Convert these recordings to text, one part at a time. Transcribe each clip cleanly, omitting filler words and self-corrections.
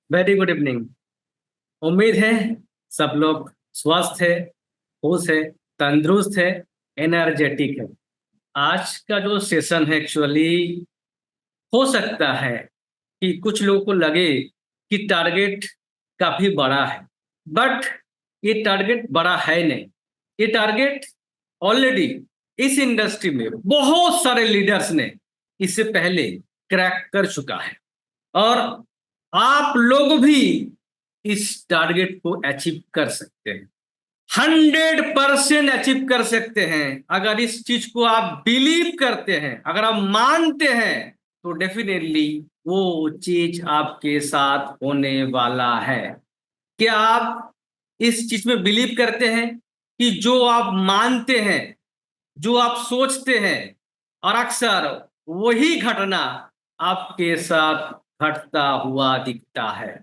Very good evening. उम्मीद है सब लोग स्वस्थ है, खुश है, तंदुरुस्त है, एनर्जेटिक है। आज का जो सेशन है एक्चुअली हो सकता है कि कुछ लोगों को लगे कि टारगेट काफी बड़ा है, बट ये टारगेट बड़ा है नहीं। ये टारगेट ऑलरेडी इस इंडस्ट्री में बहुत सारे लीडर्स ने इससे पहले क्रैक कर चुका है, और आप लोग भी इस टारगेट को अचीव कर सकते हैं। 100% अचीव कर सकते हैं अगर इस चीज को आप बिलीव करते हैं, अगर आप मानते हैं, तो डेफिनेटली वो चीज आपके साथ होने वाला है। क्या आप इस चीज में बिलीव करते हैं कि जो आप मानते हैं, जो आप सोचते हैं, और अक्सर वही घटना आपके साथ घटता हुआ दिखता है?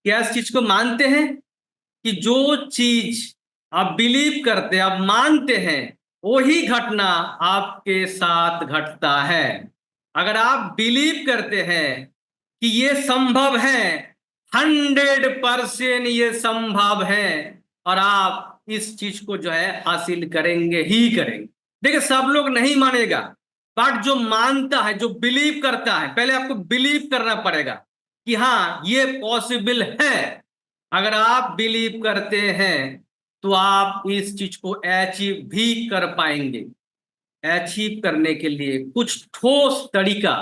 क्या इस चीज को मानते हैं कि जो चीज आप बिलीव करते हैं, आप मानते हैं, वही घटना आपके साथ घटता है? अगर आप बिलीव करते हैं कि ये संभव है, 100% ये संभव है, और आप इस चीज को जो है हासिल करेंगे ही करेंगे। देखिए, सब लोग नहीं मानेगा, बट जो मानता है, जो बिलीव करता है, पहले आपको बिलीव करना पड़ेगा कि हाँ, ये पॉसिबल है। अगर आप बिलीव करते हैं तो आप इस चीज को अचीव भी कर पाएंगे। अचीव करने के लिए कुछ ठोस तरीका,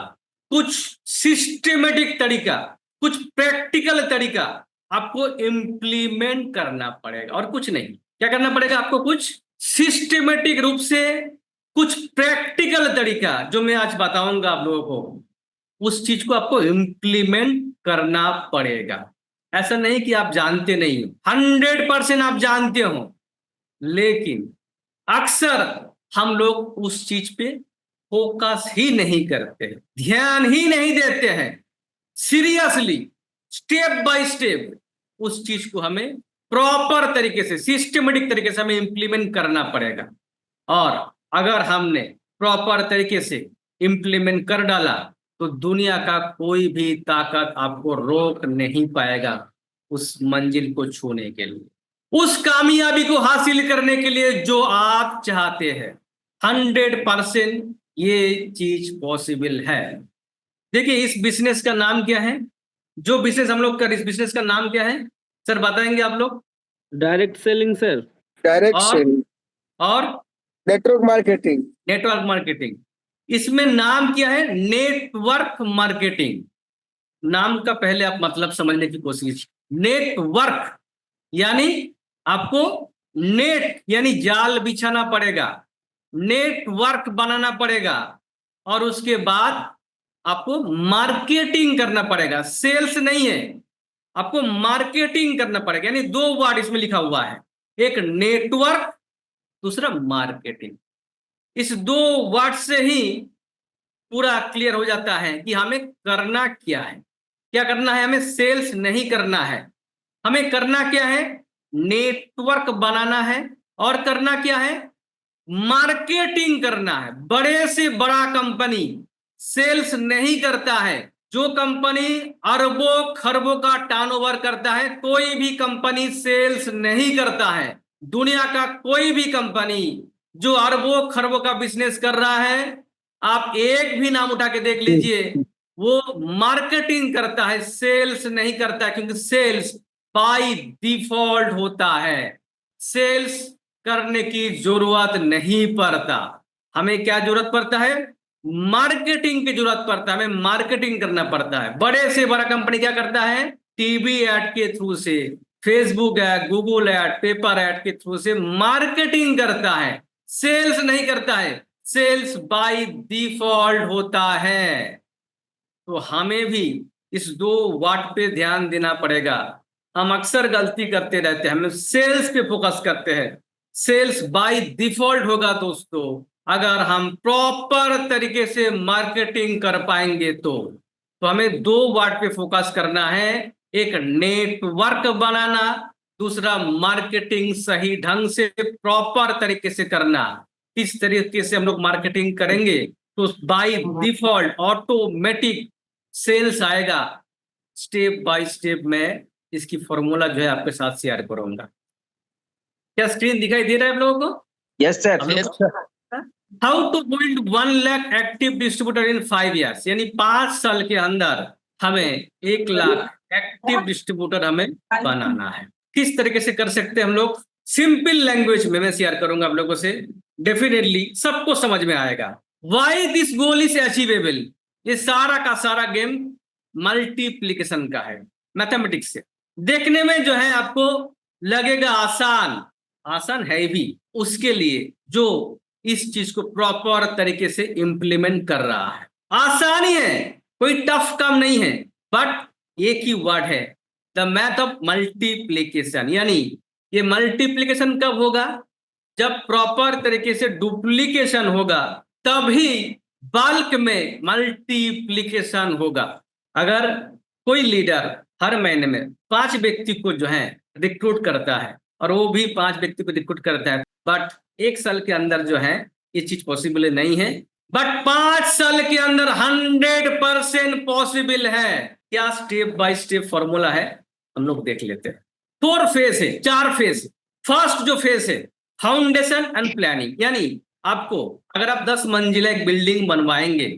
कुछ सिस्टमेटिक तरीका, कुछ प्रैक्टिकल तरीका आपको इम्प्लीमेंट करना पड़ेगा, और कुछ नहीं। क्या करना पड़ेगा आपको? कुछ सिस्टमेटिक रूप से, कुछ प्रैक्टिकल तरीका जो मैं आज बताऊंगा आप लोगों को, उस चीज को आपको इम्प्लीमेंट करना पड़ेगा। ऐसा नहीं कि आप जानते नहीं हो, 100% आप जानते हो, लेकिन अक्सर हम लोग उस चीज पे फोकस ही नहीं करते, ध्यान ही नहीं देते हैं। सीरियसली, स्टेप बाय स्टेप उस चीज को हमें प्रॉपर तरीके से, सिस्टमेटिक तरीके से हमें इंप्लीमेंट करना पड़ेगा। और अगर हमने प्रॉपर तरीके से इंप्लीमेंट कर डाला, तो दुनिया का कोई भी ताकत आपको रोक नहीं पाएगा उस मंजिल को छूने के लिए, उस कामयाबी को हासिल करने के लिए जो आप चाहते हैं। 100% ये चीज पॉसिबल है। देखिए, इस बिजनेस का नाम क्या है? जो बिजनेस हम लोग कर, इस बिजनेस का नाम क्या है सर, बताएंगे आप लोग? Direct selling sir. डायरेक्ट और सेलिंग, और नेटवर्क मार्केटिंग। Network marketing. इसमें नाम क्या है? Network marketing. नाम का पहले आप मतलब समझने की कोशिश। नेटवर्क यानी आपको नेट यानी जाल बिछाना पड़ेगा, नेटवर्क बनाना पड़ेगा, और उसके बाद आपको मार्केटिंग करना पड़ेगा। सेल्स नहीं है, आपको मार्केटिंग करना पड़ेगा। यानी दो वर्ड इसमें लिखा हुआ है, एक नेटवर्क, दूसरा मार्केटिंग। इस दो वर्ड से ही पूरा क्लियर हो जाता है कि हमें करना क्या है। क्या करना है? हमें सेल्स नहीं करना है, हमें करना क्या है? नेटवर्क बनाना है। और करना क्या है? मार्केटिंग करना है। बड़े से बड़ा कंपनी सेल्स नहीं करता है। जो कंपनी अरबों खरबों का टर्नओवर करता है, कोई भी कंपनी सेल्स नहीं करता है। दुनिया का कोई भी कंपनी जो अरबों खरबों का बिजनेस कर रहा है, आप एक भी नाम उठा के देख लीजिए, वो मार्केटिंग करता है, सेल्स नहीं करता है। क्योंकि सेल्स बाय डिफॉल्ट होता है, सेल्स करने की जरूरत नहीं पड़ता। हमें क्या जरूरत पड़ता है? मार्केटिंग की जरूरत पड़ता है, हमें मार्केटिंग करना पड़ता है। बड़े से बड़ा कंपनी क्या करता है? टीवी एड के थ्रू से, Facebook ad, Google ad, paper ad के थ्रू से मार्केटिंग करता है, सेल्स नहीं करता है। सेल्स बाय डिफॉल्ट होता है। तो हमें भी इस दो वाट पे ध्यान देना पड़ेगा। हम अक्सर गलती करते रहते हैं, हम सेल्स पे फोकस करते हैं। सेल्स बाय डिफॉल्ट होगा दोस्तों, अगर हम प्रॉपर तरीके से मार्केटिंग कर पाएंगे तो हमें दो वाट पे फोकस करना है, एक नेटवर्क बनाना, दूसरा मार्केटिंग सही ढंग से प्रॉपर तरीके से करना। इस तरीके से हम लोग मार्केटिंग करेंगे तो बाय डिफॉल्ट ऑटोमेटिक सेल्स आएगा। स्टेप बाय स्टेप मैं इसकी फॉर्मूला जो है आपके साथ शेयर करूंगा। क्या स्क्रीन दिखाई दे रहा है आप लोगों को? Yes sir. हम लोग how to build 1 lakh active distributor in 5 years, यानी 5 साल के अंदर हमें 1 लाख एक्टिव डिस्ट्रीब्यूटर हमें बनाना है। किस तरीके से कर सकते हैं हम लोग? सिंपल लैंग्वेज में मैं शेयर करूंगा आप लोगों से, डेफिनेटली सबको समझ में आएगा। Why this goal is achievable, ये सारा का सारा गेम मल्टीप्लीकेशन का है, मैथमेटिक्स से। देखने में जो है आपको लगेगा आसान, आसान है भी उसके लिए जो इस चीज को प्रॉपर तरीके से इंप्लीमेंट कर रहा है। आसानी है, कोई टफ काम नहीं है, बट एक ही वर्ड है, द मैथ ऑफ मल्टीप्लीकेशन। यानी ये मल्टीप्लीकेशन कब होगा? जब प्रॉपर तरीके से डुप्लीकेशन होगा, तभी बल्क में मल्टीप्लीकेशन होगा। अगर कोई लीडर हर महीने में 5 व्यक्ति को जो है रिक्रूट करता है, और वो भी 5 व्यक्ति को रिक्रूट करता है, बट 1 साल के अंदर जो है ये चीज पॉसिबल नहीं है, बट 5 साल के अंदर 100% पॉसिबल है। क्या स्टेप बाय स्टेप फॉर्मूला है, हम लोग देख लेते हैं। 4 फेज है, 4 फेज। फर्स्ट जो फेज है फाउंडेशन एंड प्लानिंग, यानी आपको अगर आप 10 मंजिला एक बिल्डिंग बनवाएंगे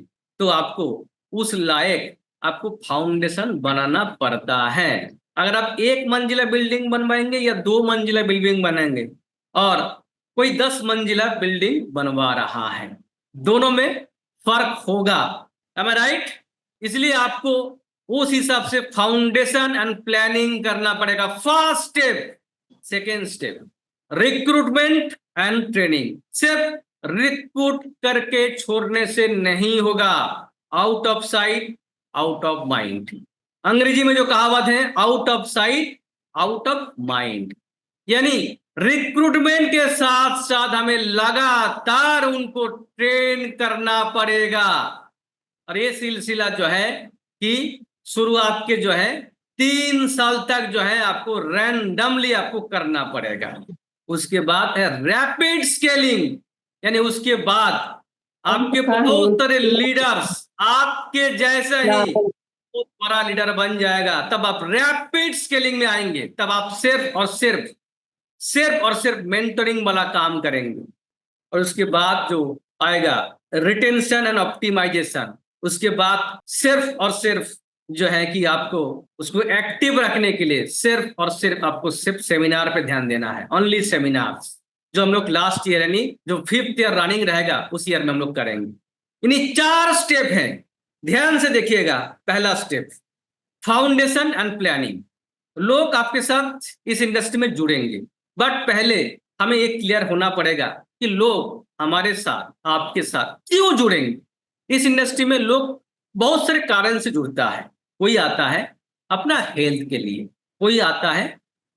तो आपको उस लायक आपको फाउंडेशन बनाना पड़ता है। अगर आप 1 मंजिला बिल्डिंग बनवाएंगे या 2 मंजिला बिल्डिंग बनाएंगे, और कोई 10 मंजिला बिल्डिंग बनवा रहा है, दोनों में फर्क होगा। am I right? इसलिए आपको उस हिसाब से फाउंडेशन एंड प्लानिंग करना पड़ेगा। First step. Second step recruitment and training. सिर्फ रिक्रूट करके छोड़ने से नहीं होगा। Out of sight out of mind, अंग्रेजी में जो कहावत है, out of sight out of mind. यानी रिक्रूटमेंट के साथ साथ हमें लगातार उनको ट्रेन करना पड़ेगा। और ये सिलसिला जो है कि शुरुआत के जो है 3 साल तक जो है आपको रैंडमली आपको करना पड़ेगा। उसके बाद है रैपिड स्केलिंग, यानी उसके बाद आपके बहुत सारे लीडर्स आपके जैसा ही बहुत बड़ा लीडर बन जाएगा, तब आप रैपिड स्केलिंग में आएंगे। तब आप सिर्फ और सिर्फ मेंटरिंग वाला काम करेंगे। और उसके बाद जो आएगा रिटेंशन एंड ऑप्टिमाइजेशन। उसके बाद सिर्फ और सिर्फ जो है कि आपको उसको एक्टिव रखने के लिए सिर्फ और सिर्फ आपको सिर्फ सेमिनार पे ध्यान देना है। ओनली सेमिनार्स, जो हम लोग लास्ट ईयर यानी जो 5th ईयर रनिंग रहेगा उस ईयर में हम लोग करेंगे। इन्हीं 4 स्टेप हैं, ध्यान से देखिएगा। पहला स्टेप फाउंडेशन एंड प्लानिंग। लोग आपके साथ इस इंडस्ट्री में जुड़ेंगे, बट पहले हमें एक क्लियर होना पड़ेगा कि लोग हमारे साथ आपके साथ क्यों जुड़ेंगे। इस इंडस्ट्री में लोग बहुत सारे कारण से जुड़ता है। कोई आता है अपना हेल्थ के लिए, कोई आता है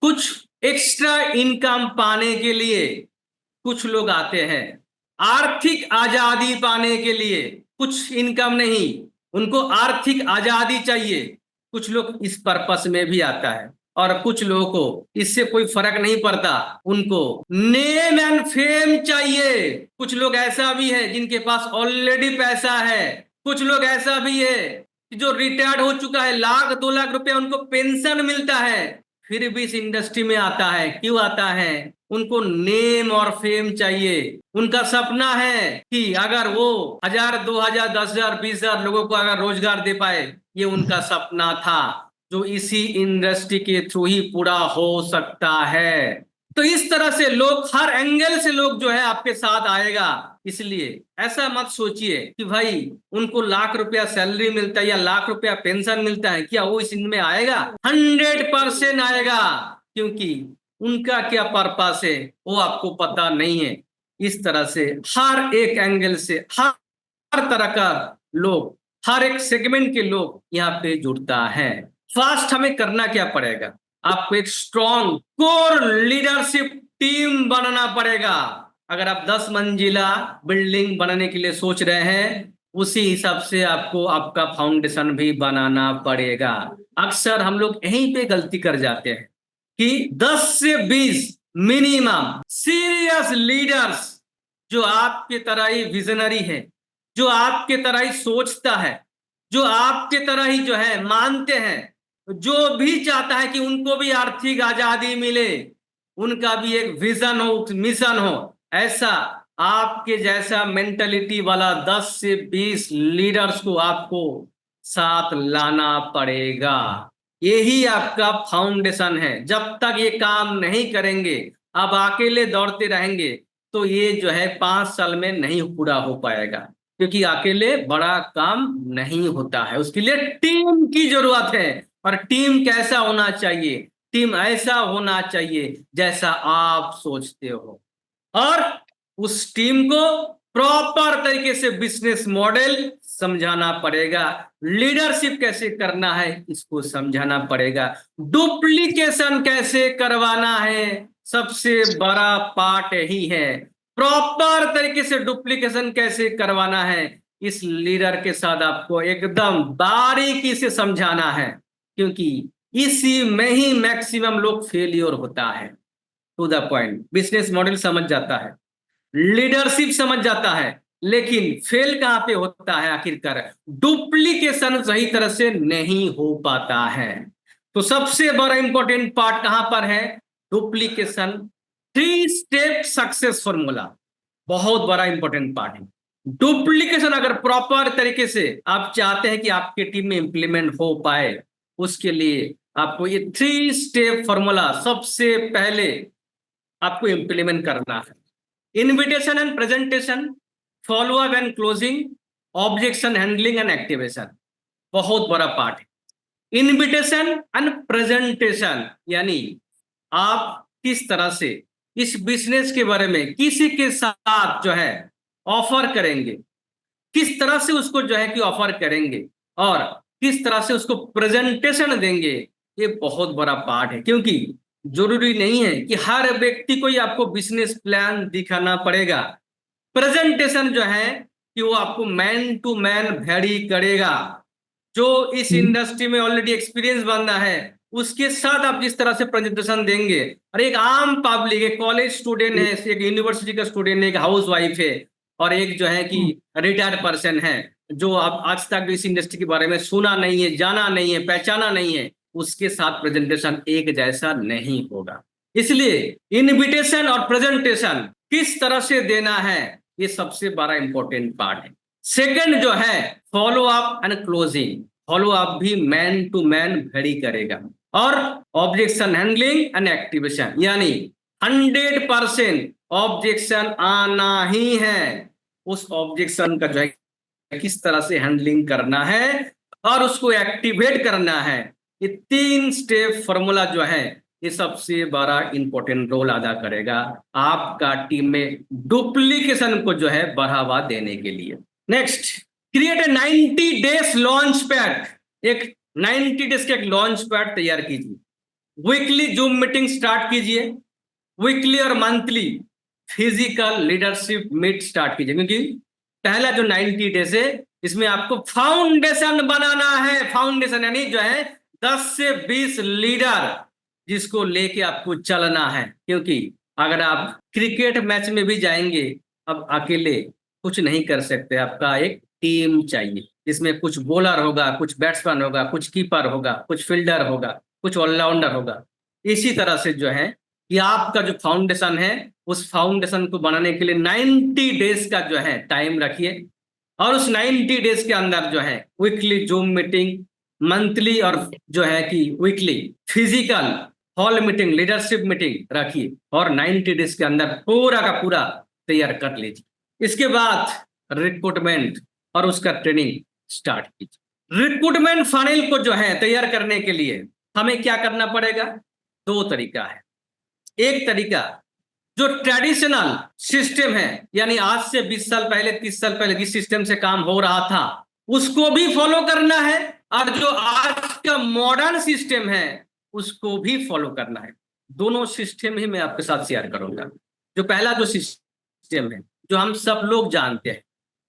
कुछ एक्स्ट्रा इनकम पाने के लिए, कुछ लोग आते हैं आर्थिक आजादी पाने के लिए। कुछ इनकम नहीं, उनको आर्थिक आजादी चाहिए। कुछ लोग इस पर्पस में भी आता है, और कुछ लोगों को इससे कोई फर्क नहीं पड़ता, उनको नेम एंड फेम चाहिए। कुछ लोग ऐसा भी है जिनके पास ऑलरेडी पैसा है। कुछ लोग ऐसा भी है कि जो रिटायर्ड हो चुका है, 1-2 लाख रुपया उनको पेंशन मिलता है, फिर भी इस इंडस्ट्री में आता है। क्यों आता है? उनको नेम और फेम चाहिए। उनका सपना है कि अगर वो 1000, 2000, 10,000, 20,000 लोगों को अगर रोजगार दे पाए, ये उनका सपना था, जो इसी इंडस्ट्री के थ्रू ही पूरा हो सकता है। तो इस तरह से लोग हर एंगल से लोग जो है आपके साथ आएगा। इसलिए ऐसा मत सोचिए कि भाई उनको 1 लाख रुपया सैलरी मिलता है या 1 लाख रुपया पेंशन मिलता है, क्या वो इनमें आएगा? 100% आएगा, क्योंकि उनका क्या पर्पस है वो आपको पता नहीं है। इस तरह से हर एक एंगल से हर तरह का लोग, हर एक सेगमेंट के लोग यहाँ पे जुड़ता है। फर्स्ट हमें करना क्या पड़ेगा? आपको एक स्ट्रॉन्ग कोर लीडरशिप टीम बनाना पड़ेगा। अगर आप 10 मंजिला बिल्डिंग बनाने के लिए सोच रहे हैं, उसी हिसाब से आपको आपका फाउंडेशन भी बनाना पड़ेगा। अक्सर हम लोग यहीं पे गलती कर जाते हैं कि 10 से 20 मिनिमम सीरियस लीडर्स जो आपके तरह ही विजनरी है, जो आपके तरह ही सोचता है, जो आपके तरह ही जो है मानते हैं, जो भी चाहता है कि उनको भी आर्थिक आजादी मिले, उनका भी एक विजन हो, मिशन हो, ऐसा आपके जैसा मेंटलिटी वाला 10 से 20 लीडर्स को आपको साथ लाना पड़ेगा। यही आपका फाउंडेशन है। जब तक ये काम नहीं करेंगे, आप अकेले दौड़ते रहेंगे, तो ये जो है 5 साल में नहीं पूरा हो पाएगा, क्योंकि अकेले बड़ा काम नहीं होता है, उसके लिए टीम की जरूरत है। और टीम कैसा होना चाहिए? टीम ऐसा होना चाहिए जैसा आप सोचते हो, और उस टीम को प्रॉपर तरीके से बिजनेस मॉडल समझाना पड़ेगा, लीडरशिप कैसे करना है इसको समझाना पड़ेगा, डुप्लीकेशन कैसे करवाना है, सबसे बड़ा पार्ट यही है। प्रॉपर तरीके से डुप्लीकेशन कैसे करवाना है, इस लीडर के साथ आपको एकदम बारीकी से समझाना है, क्योंकि इसी में ही मैक्सिमम लोग फेलियर होता है। To the point, business model समझ जाता है, लीडरशिप समझ जाता है, लेकिन फेल कहां पे होता है? आखिरकार डुप्लीकेशन सही तरह से नहीं हो पाता है। तो सबसे बड़ा इंपॉर्टेंट पार्ट कहां पर है? डुप्लीकेशन। 3 स्टेप सक्सेस फॉर्मूला बहुत बड़ा इंपॉर्टेंट पार्ट है। डुप्लीकेशन अगर प्रॉपर तरीके से आप चाहते हैं कि आपके टीम में इंप्लीमेंट हो पाए, उसके लिए आपको ये 3 स्टेप फॉर्मूला सबसे पहले आपको इंप्लीमेंट करना है। Invitation and presentation, follow up and closing, objection handling and activation, बहुत बड़ा पार्ट है। इनविटेशन एंड प्रेजेंटेशन यानी आप किस तरह से इस बिजनेस के बारे में किसी के साथ जो है ऑफर करेंगे, किस तरह से उसको जो है कि ऑफर करेंगे, और किस तरह से उसको प्रेजेंटेशन देंगे, ये बहुत बड़ा पार्ट है। क्योंकि जरूरी नहीं है कि हर व्यक्ति को ही आपको बिजनेस प्लान दिखाना पड़ेगा। प्रेजेंटेशन जो है कि वो आपको मैन टू मैन वेरी करेगा। जो इस इंडस्ट्री में ऑलरेडी एक्सपीरियंस बंदा है, उसके साथ आप जिस तरह से प्रेजेंटेशन देंगे, और एक आम पब्लिक, एक कॉलेज स्टूडेंट है, एक यूनिवर्सिटी का स्टूडेंट है, एक हाउस वाइफ है, और एक जो है कि रिटायर्ड पर्सन है, जो आप आज तक इस इंडस्ट्री के बारे में सुना नहीं है, जाना नहीं है, पहचाना नहीं है, उसके साथ प्रेजेंटेशन एक जैसा नहीं होगा। इसलिए इनविटेशन और प्रेजेंटेशन किस तरह से देना है, ये सबसे बड़ा इंपॉर्टेंट पार्ट है। सेकंड जो है follow up and closing. Follow up भी मैन टू मैन वेरी करेगा, और ऑब्जेक्शन हैंडलिंग एंड एक्टिवेशन यानी 100% ऑब्जेक्शन आना ही है। उस ऑब्जेक्शन का जो है किस तरह से हैंडलिंग करना है और उसको एक्टिवेट करना है। ये 3 स्टेप फॉर्मूला जो है ये सबसे बड़ा इंपॉर्टेंट रोल अदा करेगा आपका टीम में डुप्लीकेशन को जो है बढ़ावा देने के लिए। Next, create a 90 days launch pad. एक 90 डेज का एक लॉन्च पैड तैयार कीजिए। वीकली जूम मीटिंग स्टार्ट कीजिए, वीकली और monthly physical leadership meet start कीजिए, क्योंकि पहला जो 90 डेज है इसमें आपको फाउंडेशन बनाना है। फाउंडेशन यानी जो है 10 से 20 लीडर जिसको लेके आपको चलना है, क्योंकि अगर आप क्रिकेट मैच में भी जाएंगे, अब अकेले कुछ नहीं कर सकते, आपका एक टीम चाहिए जिसमें कुछ बॉलर होगा, कुछ बैट्समैन होगा, कुछ कीपर होगा, कुछ फील्डर होगा, कुछ ऑलराउंडर होगा। इसी तरह से जो है कि आपका जो फाउंडेशन है उस फाउंडेशन को बनाने के लिए 90 डेज का जो है टाइम रखिए, और उस 90 डेज के अंदर जो है वीकली जूम मीटिंग, मंथली और जो है कि weekly physical hall meeting, leadership meeting रखिए, और 90 डेज के अंदर पूरा का पूरा तैयार कर लीजिए। इसके बाद रिक्रूटमेंट और उसका ट्रेनिंग स्टार्ट कीजिए। रिक्रूटमेंट फाइनल को जो है तैयार करने के लिए हमें क्या करना पड़ेगा? 2 तरीका है। एक तरीका जो ट्रेडिशनल सिस्टम है, यानी आज से 20 साल पहले, 30 साल पहले जिस सिस्टम से काम हो रहा था उसको भी फॉलो करना है, और जो आज का मॉडर्न सिस्टम है उसको भी फॉलो करना है। दोनों सिस्टम ही मैं आपके साथ शेयर करूंगा। जो पहला जो सिस्टम है जो हम सब लोग जानते हैं,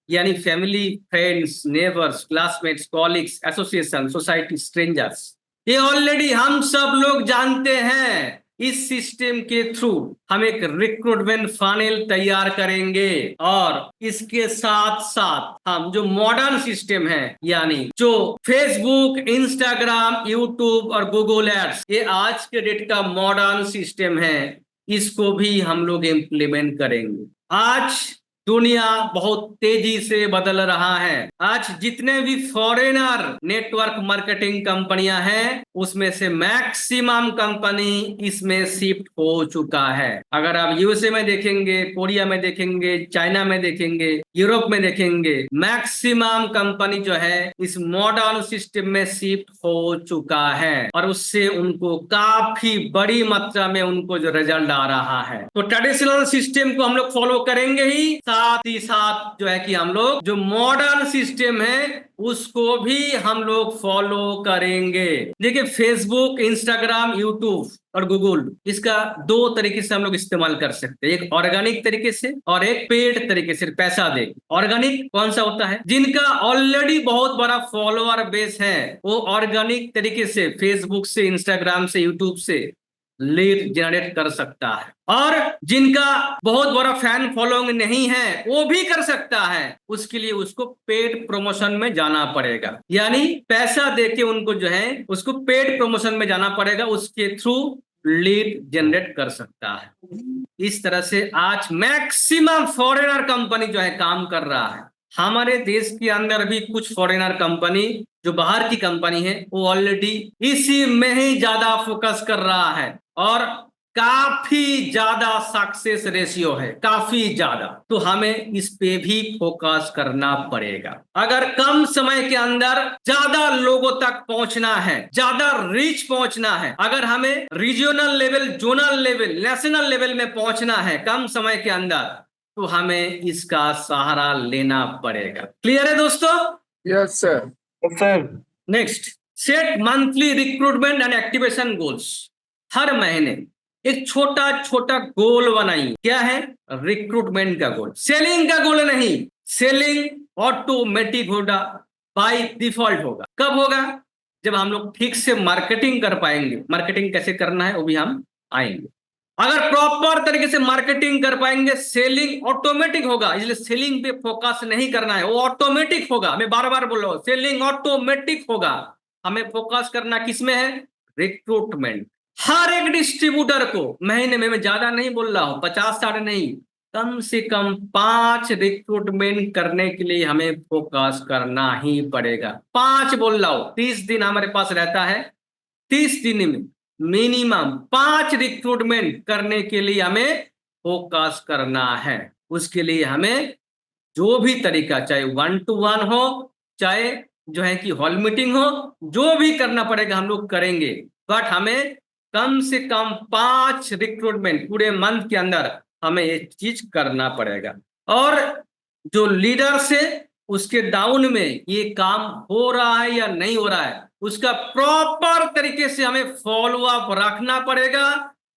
यानी family, friends, neighbours, classmates, colleagues, association, society, strangers, ये ऑलरेडी हम सब लोग जानते हैं। इस सिस्टम के थ्रू हम एक रिक्रूटमेंट फनेल तैयार करेंगे और इसके साथ साथ हम जो मॉडर्न सिस्टम है यानी जो फेसबुक, इंस्टाग्राम, यूट्यूब और गूगल एड्स, ये आज के डेट का मॉडर्न सिस्टम है, इसको भी हम लोग इम्प्लीमेंट करेंगे। आज दुनिया बहुत तेजी से बदल रहा है। आज जितने भी फॉरेनर नेटवर्क मार्केटिंग कंपनियां हैं उसमें से मैक्सिमम कंपनी इसमें शिफ्ट हो चुका है। अगर आप यूएसए में देखेंगे, कोरिया में देखेंगे, चाइना में देखेंगे, यूरोप में देखेंगे, मैक्सिमम कंपनी जो है इस मॉडर्न सिस्टम में शिफ्ट हो चुका है और उससे उनको काफी बड़ी मात्रा में उनको जो रिजल्ट आ रहा है। तो ट्रेडिशनल सिस्टम को हम लोग फॉलो करेंगे ही साथ जो है कि हम लोग जो मॉडर्न सिस्टम है उसको भी हम लोग फॉलो करेंगे। देखिए, फेसबुक, इंस्टाग्राम, यूट्यूब और गूगल, इसका दो तरीके से हम लोग इस्तेमाल कर सकते हैं। एक ऑर्गेनिक तरीके से और एक पेड तरीके से, पैसा दे। ऑर्गेनिक कौन सा होता है? जिनका ऑलरेडी बहुत बड़ा फॉलोअर बेस है, वो ऑर्गेनिक तरीके से फेसबुक से, इंस्टाग्राम से, यूट्यूब से लीड जनरेट कर सकता है। और जिनका बहुत बड़ा फैन फॉलोइंग नहीं है वो भी कर सकता है। उसके लिए उसको पेड प्रमोशन में जाना पड़ेगा, यानी पैसा देके उनको जो है उसको पेड प्रमोशन में जाना पड़ेगा, उसके थ्रू लीड जनरेट कर सकता है। इस तरह से आज मैक्सिमम फॉरेनर कंपनी जो है काम कर रहा है। हमारे देश के अंदर भी कुछ फॉरेनर कंपनी जो बाहर की कंपनी है वो ऑलरेडी इसी में ही ज्यादा फोकस कर रहा है और काफी ज्यादा सक्सेस रेशियो है, काफी ज्यादा। तो हमें इस पे भी फोकस करना पड़ेगा। अगर कम समय के अंदर ज्यादा लोगों तक पहुंचना है, ज्यादा रीच पहुंचना है, अगर हमें regional level, zonal level, national level में पहुंचना है कम समय के अंदर, तो हमें इसका सहारा लेना पड़ेगा। क्लियर है दोस्तों? Yes sir. Sir next, set monthly recruitment and activation goals. हर महीने एक छोटा छोटा गोल बनाइए। क्या है? रिक्रूटमेंट का गोल, सेलिंग का गोल नहीं। सेलिंग ऑटोमेटिक होगा, बाय डिफॉल्ट होगा। कब होगा? जब हम लोग ठीक से मार्केटिंग कर पाएंगे। मार्केटिंग कैसे करना है वो भी हम आएंगे। अगर प्रॉपर तरीके से मार्केटिंग कर पाएंगे, सेलिंग ऑटोमेटिक होगा। इसलिए सेलिंग पे फोकस नहीं करना है, वो ऑटोमेटिक होगा। मैं बार बार बोल रहा हूं, सेलिंग ऑटोमेटिक होगा। हमें फोकस करना किसमें है? रिक्रूटमेंट। हर एक डिस्ट्रीब्यूटर को महीने में, मैं ज्यादा नहीं बोल रहा हूं, 50-60 नहीं, कम से कम 5 रिक्रूटमेंट करने के लिए हमें फोकस करना ही पड़ेगा। 5 बोल रहा हूं, 30 दिन हमारे पास रहता है। 30 दिन में मिनिमम 5 रिक्रूटमेंट करने के लिए हमें फोकस करना है। उसके लिए हमें जो भी तरीका, चाहे 1 to 1 हो, चाहे जो है कि हॉल मीटिंग हो, जो भी करना पड़ेगा हम लोग करेंगे। बट हमें कम से कम 5 रिक्रूटमेंट पूरे मंथ के अंदर हमें ये चीज करना पड़ेगा। और जो लीडर्स है उसके डाउन में ये काम हो रहा है या नहीं हो रहा है, उसका प्रॉपर तरीके से हमें फॉलो अप रखना पड़ेगा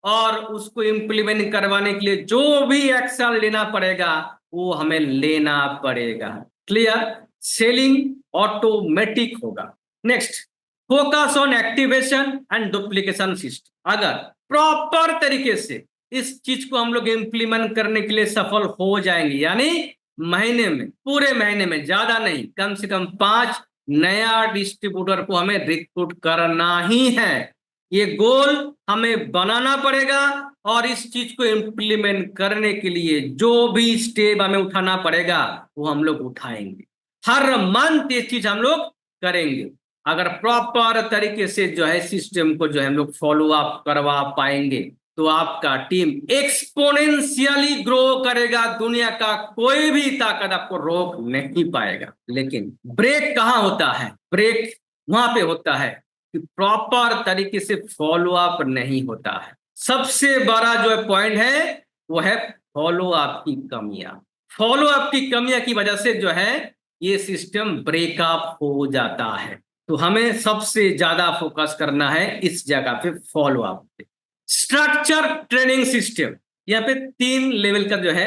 और उसको इम्प्लीमेंट करवाने के लिए जो भी एक्शन लेना पड़ेगा वो हमें लेना पड़ेगा। क्लियर? सेलिंग ऑटोमेटिक होगा। Next, focus on activation and duplication system. अगर प्रॉपर तरीके से इस चीज को हम लोग इम्प्लीमेंट करने के लिए सफल हो जाएंगे, यानी महीने में, पूरे महीने में, ज्यादा नहीं, कम से कम 5 नया डिस्ट्रीब्यूटर को हमें रिक्रूट करना ही है। ये गोल हमें बनाना पड़ेगा और इस चीज को इम्प्लीमेंट करने के लिए जो भी स्टेप हमें उठाना पड़ेगा वो हम लोग उठाएंगे। हर मंथ ये चीज हम लोग करेंगे। अगर प्रॉपर तरीके से जो है सिस्टम को जो है हम लोग फॉलो अप करवा पाएंगे तो आपका टीम एक्सपोनेंशियली ग्रो करेगा। दुनिया का कोई भी ताकत आपको रोक नहीं पाएगा। लेकिन ब्रेक कहाँ होता है? ब्रेक वहां पे होता है कि प्रॉपर तरीके से फॉलो अप नहीं होता है। सबसे बड़ा जो पॉइंट है वो है फॉलो अप की कमियां। फॉलो अप की कमियां की वजह से जो है ये सिस्टम ब्रेकअप हो जाता है। तो हमें सबसे ज्यादा फोकस करना है इस जगह पे, फॉलो अप पे। स्ट्रक्चर ट्रेनिंग सिस्टम, यहाँ पे 3 लेवल का जो है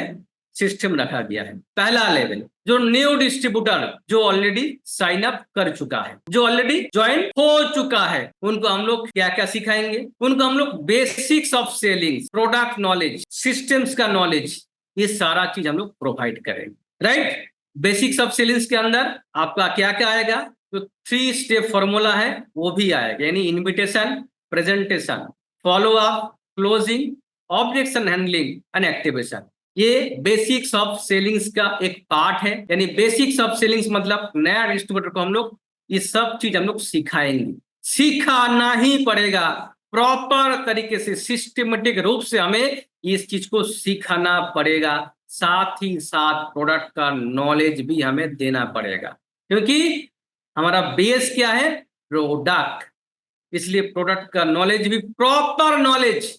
सिस्टम रखा गया है। पहला लेवल जो न्यू डिस्ट्रीब्यूटर जो ऑलरेडी साइन अप कर चुका है, जो ऑलरेडी ज्वाइन हो चुका है, उनको हम लोग क्या क्या सिखाएंगे? उनको हम लोग basics of selling, product knowledge, systems का नॉलेज, ये सारा चीज हम लोग प्रोवाइड करेंगे, राइट। बेसिक्स ऑफ सेलिंग्स के अंदर आपका क्या क्या आएगा? तो 3 स्टेप फॉर्मूला है वो भी आएगा, यानी invitation, presentation, follow up, closing, objection handling and activation. ये बेसिक्स ऑफ सेलिंग्स का एक पार्ट है, यानी बेसिक्स ऑफ सेलिंग्स मतलब नया डिस्ट्रीब्यूटर को हम लोग ये सब चीज हम लोग सिखाएंगे, सिखाना ही पड़ेगा प्रॉपर तरीके से, सिस्टमेटिक रूप से हमें इस चीज को सिखाना पड़ेगा। साथ ही साथ प्रोडक्ट का नॉलेज भी हमें देना पड़ेगा, क्योंकि हमारा बेस क्या है? प्रोडक्ट। इसलिए प्रोडक्ट का नॉलेज भी, प्रॉपर नॉलेज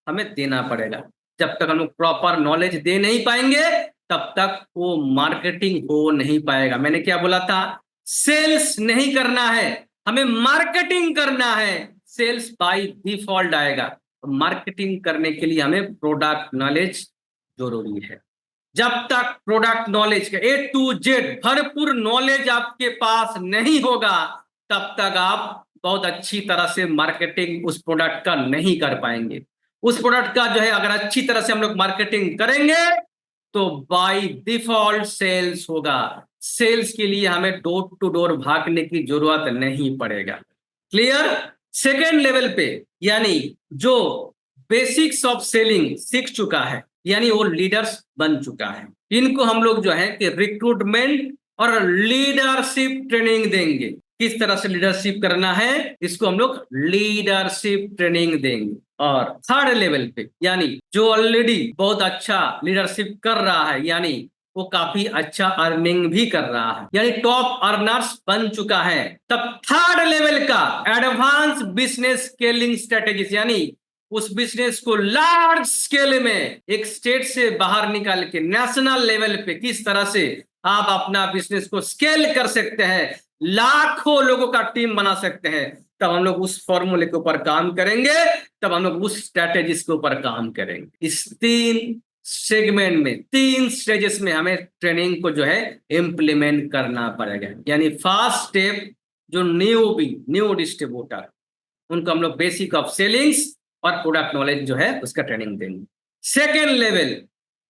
हमें देना पड़ेगा। जब तक हम लोग प्रॉपर नॉलेज दे नहीं पाएंगे तब तक वो मार्केटिंग हो नहीं पाएगा। मैंने क्या बोला था? सेल्स नहीं करना है, हमें मार्केटिंग करना है। सेल्स बाय डिफॉल्ट आएगा, मार्केटिंग करने के लिए हमें प्रोडक्ट नॉलेज जरूरी है। जब तक प्रोडक्ट नॉलेज का A to Z भरपूर नॉलेज आपके पास नहीं होगा तब तक आप बहुत अच्छी तरह से मार्केटिंग उस प्रोडक्ट का नहीं कर पाएंगे। उस प्रोडक्ट का जो है अगर अच्छी तरह से हम लोग मार्केटिंग करेंगे तो बाय डिफॉल्ट सेल्स होगा। सेल्स के लिए हमें डोर टू डोर भागने की जरूरत नहीं पड़ेगा। क्लियर? सेकेंड लेवल पे यानी जो बेसिक्स ऑफ सेलिंग सीख चुका है, यानी वो लीडर्स बन चुका है, इनको हम लोग जो है कि रिक्रूटमेंट और लीडरशिप ट्रेनिंग देंगे। किस तरह से लीडरशिप करना है, इसको हम लोग लीडरशिप ट्रेनिंग देंगे। और थर्ड लेवल पे यानी जो ऑलरेडी बहुत अच्छा लीडरशिप कर रहा है, यानी वो काफी अच्छा अर्निंग भी कर रहा है, यानी टॉप अर्नर्स बन चुका है, तब थर्ड लेवल का एडवांस बिजनेस स्केलिंग स्ट्रेटेजीज, यानी उस बिजनेस को लार्ज स्केल में एक स्टेट से बाहर निकाल के नेशनल लेवल पे किस तरह से आप अपना बिजनेस को स्केल कर सकते हैं, लाखों लोगों का टीम बना सकते हैं, तब हम लोग उस फॉर्मूले के ऊपर काम करेंगे, तब हम लोग उस स्ट्रेटेजीज के ऊपर काम करेंगे। इस 3 सेगमेंट में, 3 स्टेजेस में हमें ट्रेनिंग को जो है इंप्लीमेंट करना पड़ेगा। यानी फर्स्ट स्टेप जो न्यू डिस्ट्रीब्यूटर, उनको हम लोग बेसिक ऑफ सेलिंग्स और प्रोडक्ट नॉलेज जो है उसका ट्रेनिंग देंगे। सेकेंड लेवल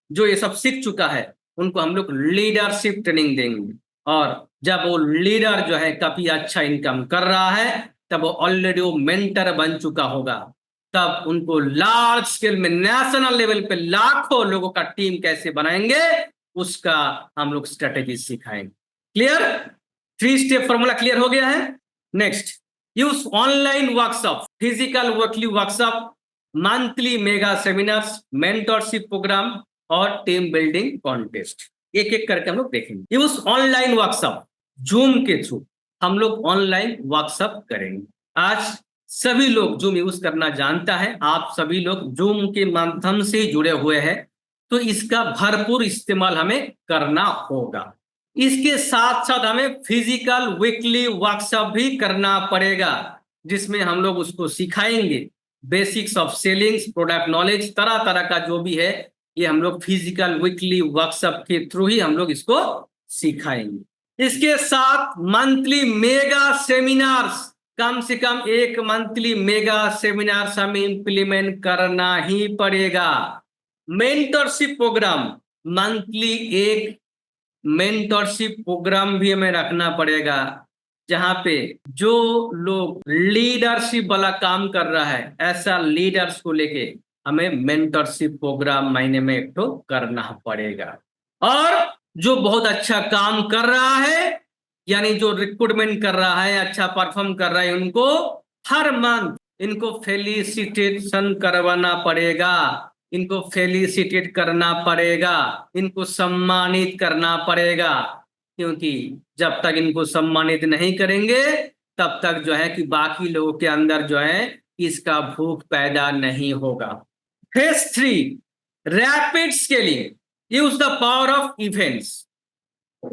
जो ये सब सीख चुका है उनको हम लोग लीडरशिप ट्रेनिंग देंगे, और जब वो लीडर जो है काफी अच्छा इनकम कर रहा है, तब वो ऑलरेडी वो मेंटर बन चुका होगा, तब उनको लार्ज स्केल में नेशनल लेवल पे लाखों लोगों का टीम कैसे बनाएंगे उसका हम लोग स्ट्रेटेजी सिखाएंगे। क्लियर? 3 स्टेप फॉर्मूला क्लियर हो गया है। Next, use online workshop, physical weekly workshop, monthly mega seminars, mentorship programme और टीम बिल्डिंग कॉन्टेस्ट। एक एक करके हम लोग देखेंगे। यूज ऑनलाइन वर्कशॉप, जूम के थ्रू हम लोग ऑनलाइन वर्कशॉप करेंगे। आज सभी लोग जूम यूज करना जानता है, आप सभी लोग जूम के माध्यम से जुड़े हुए हैं, तो इसका भरपूर इस्तेमाल हमें करना होगा। इसके साथ साथ हमें फिजिकल वीकली वर्कशॉप भी करना पड़ेगा, जिसमें हम लोग उसको सिखाएंगे basics of ceilings, product knowledge, तरह तरह का जो भी है, ये हम लोग फिजिकल वीकली वर्कशॉप के थ्रू ही हम लोग इसको सिखाएंगे। इसके साथ मंथली मेगा सेमिनार्स, कम से कम एक मंथली मेगा सेमिनार्स हमें इंप्लीमेंट करना ही पड़ेगा। मेंटरशिप प्रोग्राम, मंथली एक मेंटरशिप प्रोग्राम भी हमें रखना पड़ेगा, जहां पे जो लोग लीडरशिप वाला काम कर रहा है, ऐसा लीडर्स को लेके हमें मेंटरशिप प्रोग्राम महीने में एक तो करना पड़ेगा। और जो बहुत अच्छा काम कर रहा है, यानी जो रिक्रूटमेंट कर रहा है, अच्छा परफॉर्म कर रहा है, उनको हर मंथ इनको फेलिसिटेशन करवाना पड़ेगा, इनको फेलिसिटेट करना पड़ेगा, इनको सम्मानित करना पड़ेगा, क्योंकि जब तक इनको सम्मानित नहीं करेंगे तब तक जो है कि बाकी लोगों के अंदर जो है इसका भूख पैदा नहीं होगा। Phase 3 rapid scaling, use the power of events,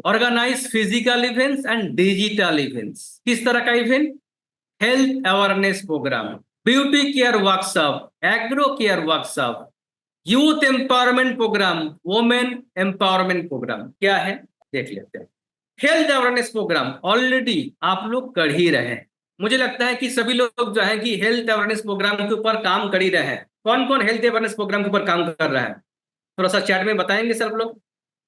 organise physical events and digital events. किस तरह का event? Health awareness programme, beauty care workshop, agro care workshop, youth empowerment programme, women empowerment programme क्या है देख लेते हैं। हेल्थ अवेयरनेस प्रोग्राम ऑलरेडी आप लोग कर ही रहे हैं। मुझे लगता है कि सभी लोग जो है कि हेल्थ अवेयरनेस प्रोग्राम के ऊपर काम कर ही रहे हैं। कौन कौन हेल्थ अवेयरनेस प्रोग्राम के ऊपर काम कर रहा है, थोड़ा सा चैट में बताएंगे सब लोग।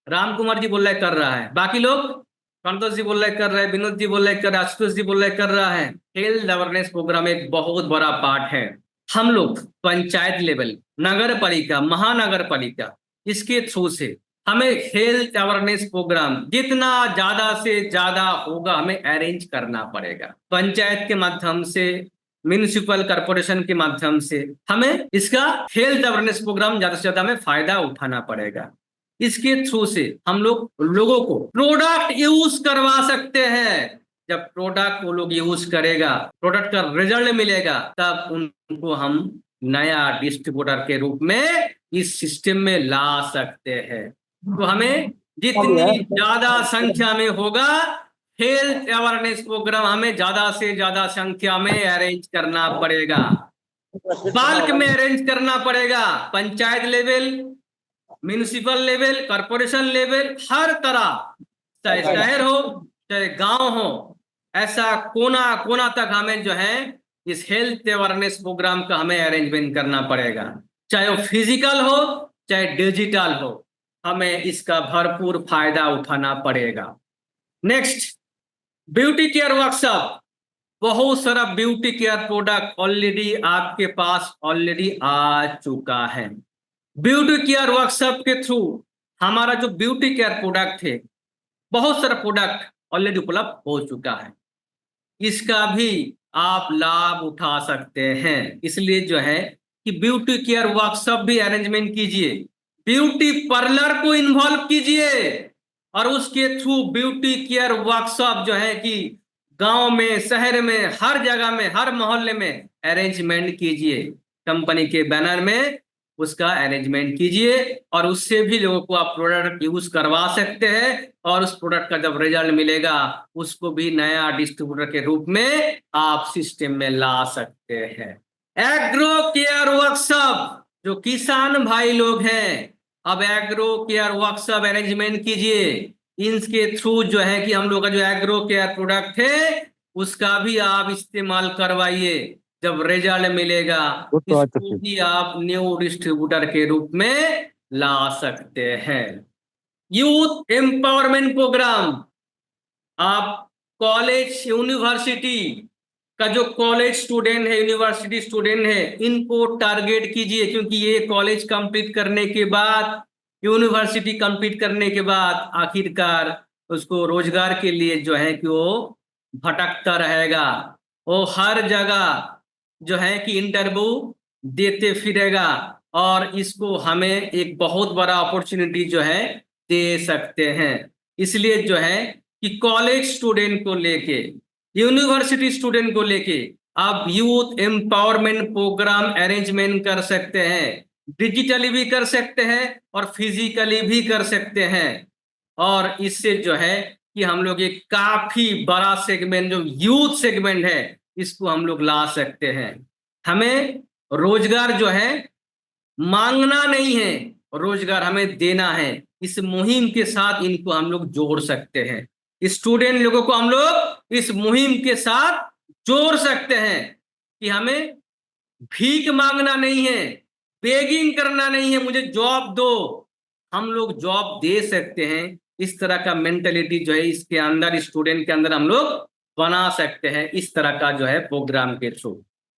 राम कुमार जी बोल रहे कर रहा है, बाकी लोग संतोष जी बोल रहे कर रहे हैं, विनोद जी बोल रहे कर रहे हैं, आशुतोष जी बोल रहे कर रहा है। हेल्थ अवेयरनेस प्रोग्राम एक बहुत बड़ा पार्ट है। हम लोग पंचायत लेवल, नगर पालिका, महानगर पालिका, इसके थ्रू से हमें हेल्थ अवेयरनेस प्रोग्राम जितना ज्यादा से ज्यादा होगा हमें अरेंज करना पड़ेगा। पंचायत के माध्यम से, म्यूनिसिपल कॉर्पोरेशन के माध्यम से हमें इसका हेल्थ अवेयरनेस प्रोग्राम ज्यादा से ज्यादा हमें फायदा उठाना पड़ेगा। इसके थ्रू से हम लोग लोगों को प्रोडक्ट यूज करवा सकते हैं। जब प्रोडक्ट वो लोग यूज करेगा, प्रोडक्ट का रिजल्ट मिलेगा, तब उनको हम नया डिस्ट्रीब्यूटर के रूप में इस सिस्टम में ला सकते हैं। तो हमें जितनी ज्यादा संख्या में होगा हेल्थ अवेयरनेस प्रोग्राम हमें ज्यादा से ज्यादा संख्या में अरेंज करना पड़ेगा, बल्क में अरेंज करना पड़ेगा। Panchayat level, municipal level, corporation level, हर तरह, चाहे शहर हो चाहे गांव हो, ऐसा कोना कोना तक हमें जो है इस हेल्थ अवेयरनेस प्रोग्राम का हमें अरेंजमेंट करना पड़ेगा। चाहे वो फिजिकल हो चाहे डिजिटल हो, हमें इसका भरपूर फायदा उठाना पड़ेगा। Next, beauty care workshop. बहुत सारा ब्यूटी केयर प्रोडक्ट ऑलरेडी आपके पास ऑलरेडी आ चुका है। ब्यूटी केयर वर्कशॉप के थ्रू हमारा जो ब्यूटी केयर प्रोडक्ट है, बहुत सारा प्रोडक्ट ऑलरेडी उपलब्ध हो चुका है, इसका भी आप लाभ उठा सकते हैं। इसलिए जो है कि ब्यूटी केयर वर्कशॉप भी अरेंजमेंट कीजिए, ब्यूटी पार्लर को इन्वॉल्व कीजिए, और उसके थ्रू ब्यूटी केयर वर्कशॉप जो है कि गांव में, शहर में, हर जगह में, हर मोहल्ले में अरेंजमेंट कीजिए। कंपनी के बैनर में उसका अरेंजमेंट कीजिए, और उससे भी लोगों को आप प्रोडक्ट यूज करवा सकते हैं, और उस प्रोडक्ट का जब रिजल्ट मिलेगा उसको भी नया डिस्ट्रीब्यूटर के रूप में आप सिस्टम में ला सकते हैं। एग्रो केयर वर्कशॉप, जो किसान भाई लोग हैं, अब एग्रो केयर वर्कशॉप अरेंजमेंट कीजिए। इनके थ्रू जो है कि हम लोग का जो एग्रो केयर प्रोडक्ट है उसका भी आप इस्तेमाल करवाइए। जब रिजल्ट मिलेगा इसको भी आप न्यू डिस्ट्रीब्यूटर के रूप में ला सकते हैं। यूथ एम्पावरमेंट प्रोग्राम, आप कॉलेज, यूनिवर्सिटी का जो कॉलेज स्टूडेंट है, यूनिवर्सिटी स्टूडेंट है, इनको टारगेट कीजिए, क्योंकि ये कॉलेज कंप्लीट करने के बाद, यूनिवर्सिटी कंप्लीट करने के बाद आखिरकार उसको रोजगार के लिए जो है कि वो भटकता रहेगा, वो हर जगह जो है कि इंटरव्यू देते फिरेगा, और इसको हमें एक बहुत बड़ा अपॉर्चुनिटी जो है दे सकते हैं। इसलिए जो है कि कॉलेज स्टूडेंट को लेके, यूनिवर्सिटी स्टूडेंट को लेके आप यूथ एम्पावरमेंट प्रोग्राम अरेंजमेंट कर सकते हैं। डिजिटली भी कर सकते हैं और फिजिकली भी कर सकते हैं, और इससे जो है कि हम लोग एक काफी बड़ा सेगमेंट, जो यूथ सेगमेंट है, इसको हम लोग ला सकते हैं। हमें रोजगार जो है मांगना नहीं है, रोजगार हमें देना है। इस मुहिम के साथ इनको हम लोग जोड़ सकते हैं, स्टूडेंट लोगों को हम लोग इस मुहिम के साथ जोड़ सकते हैं कि हमें भीख मांगना नहीं है, बेगिंग करना नहीं है, मुझे जॉब दो। हम लोग जॉब दे सकते हैं। इस तरह का मेंटेलिटी जो है इसके अंदर, स्टूडेंट के अंदर हम लोग बना सकते हैं, इस तरह का जो है प्रोग्राम के थ्रू।